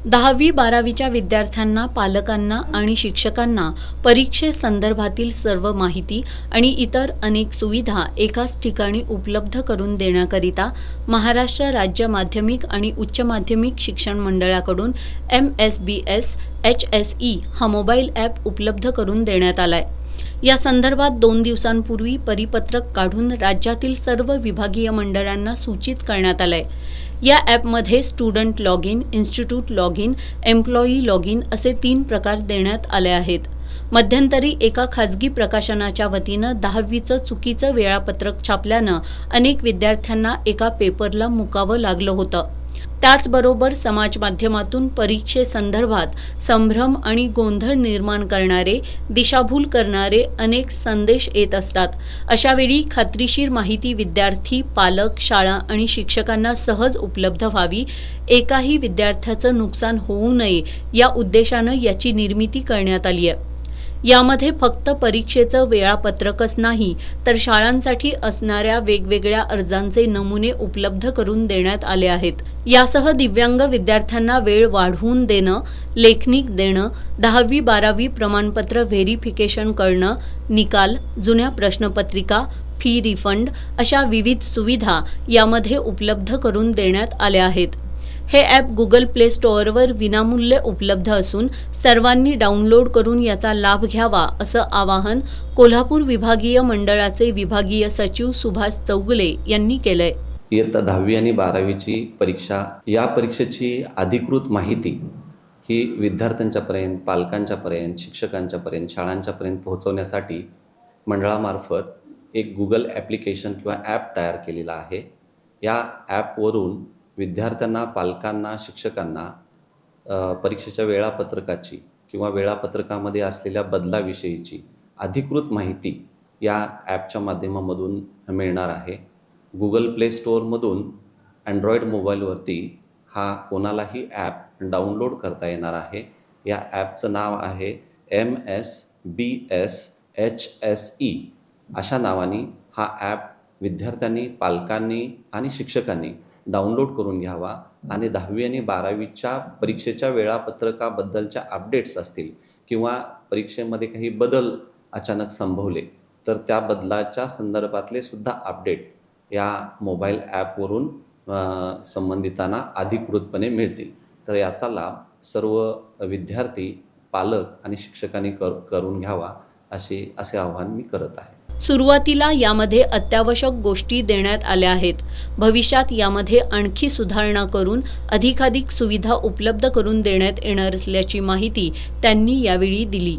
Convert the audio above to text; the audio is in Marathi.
10वी-12वीच्या विद्यार्थ्यांना, पालकांना आणि शिक्षकांना परीक्षेसंदर्भातील सर्व माहिती आणि इतर अनेक सुविधा एकाच ठिकाणी उपलब्ध करून देण्याकरिता महाराष्ट्र राज्य माध्यमिक आणि उच्च माध्यमिक शिक्षण मंडळाकडून MSBS HSE हा मोबाईल ॲप उपलब्ध करून देण्यात आलाय। या संदर्भात 2 दिवसांपूर्वी परिपत्रक काढून राज्यातील सर्व विभागीय मंडळांना सूचित करण्यात आलंय। या ॲपमध्ये student log in, institute log in, employee log in असे 3 प्रकार देण्यात आले आहेत। मध्यंतरी एका खाजगी प्रकाशनाच्या वतीनं 10वीचं चुकीचं वेळापत्रक छापल्यानं अनेक विद्यार्थ्यांना एका पेपरला मुकावं लागलं होतं। त्याचबरोबर समाज माध्यमातून परीक्षेसंदर्भात संभ्रम आणि गोंधळ निर्माण करणारे, दिशाभूल करणारे अनेक संदेश येत असतात। अशावेळी खात्रीशीर माहिती विद्यार्थी, पालक, शाळा आणि शिक्षकांना सहज उपलब्ध व्हावी, एकाही विद्यार्थ्याचं नुकसान होऊ नये या उद्देशानं याची निर्मिती करण्यात आली आहे। यामध्ये फक्त परीक्षेचं वेळापत्रकच नाही तर शाळांसाठी असणाऱ्या वेगवेगळ्या अर्जांचे नमुने उपलब्ध करून देण्यात आले आहेत। यासह दिव्यांग विद्यार्थ्यांना वेळ वाढवून देणं, लेखनिक देणं, 10वी-12वी प्रमाणपत्र व्हेरिफिकेशन करणं, निकाल, जुन्या प्रश्नपत्रिका, फी रिफंड अशा विविध सुविधा यामध्ये उपलब्ध करून देण्यात आल्या आहेत। हे ॲप गुगल प्ले स्टोअरवर विनामूल्य उपलब्ध असून सर्वांनी डाउनलोड करून याचा लाभ घ्यावा असं आवाहन कोल्हापूर विभागीय मंडळाचे विभागीय सचिव सुभाष चौगुले यांनी केलंय। इयत्ता 10वी आणि 12वीची परीक्षा, या परीक्षेची अधिकृत माहिती ही विद्यार्थ्यांच्यापर्यंत, पालकांच्यापर्यंत, शिक्षकांच्यापर्यंत, शाळांच्यापर्यंत पोहोचवण्यासाठी मंडळामार्फत एक गुगल ॲप्लिकेशन किंवा ॲप तयार केलेला आहे। या ॲपवरून विद्यार्थ्यांना, पालकांना, शिक्षकांना परीक्षेच्या वेळापत्रकाची किंवा वेळापत्रकामध्ये असलेल्या बदलाविषयीची अधिकृत माहिती या ॲपच्या माध्यमामधून मिळणार आहे। गुगल प्ले स्टोअरमधून अँड्रॉईड मोबाईलवरती हा कोणालाही ॲप डाउनलोड करता येणार आहे। या ॲपचं नाव आहे MSBS HSE। अशा नावाने हा ॲप विद्यार्थ्यांनी, पालकांनी आणि शिक्षकांनी डाउनलोड करून घ्यावा आणि 10वी आणि 12वीच्या परीक्षेच्या वेळापत्रकाबद्दलच्या अपडेट्स असतील किंवा परीक्षेमध्ये काही बदल अचानक संभवले तर त्या बदलाच्या संदर्भातले सुद्धा अपडेट या मोबाईल ॲपवरून संबंधितांना अधिकृतपणे मिळतील। तर याचा लाभ सर्व विद्यार्थी, पालक आणि शिक्षकांनी करून घ्यावा असे आवाहन मी करत आहे। सुरुवातीला यामध्ये अत्यावश्यक गोष्टी देण्यात आल्या आहेत। भविष्यात यामध्ये आणखी सुधारणा करून अधिकाधिक सुविधा उपलब्ध करून देण्यात येणार असल्याची माहिती त्यांनी यावेळी दिली।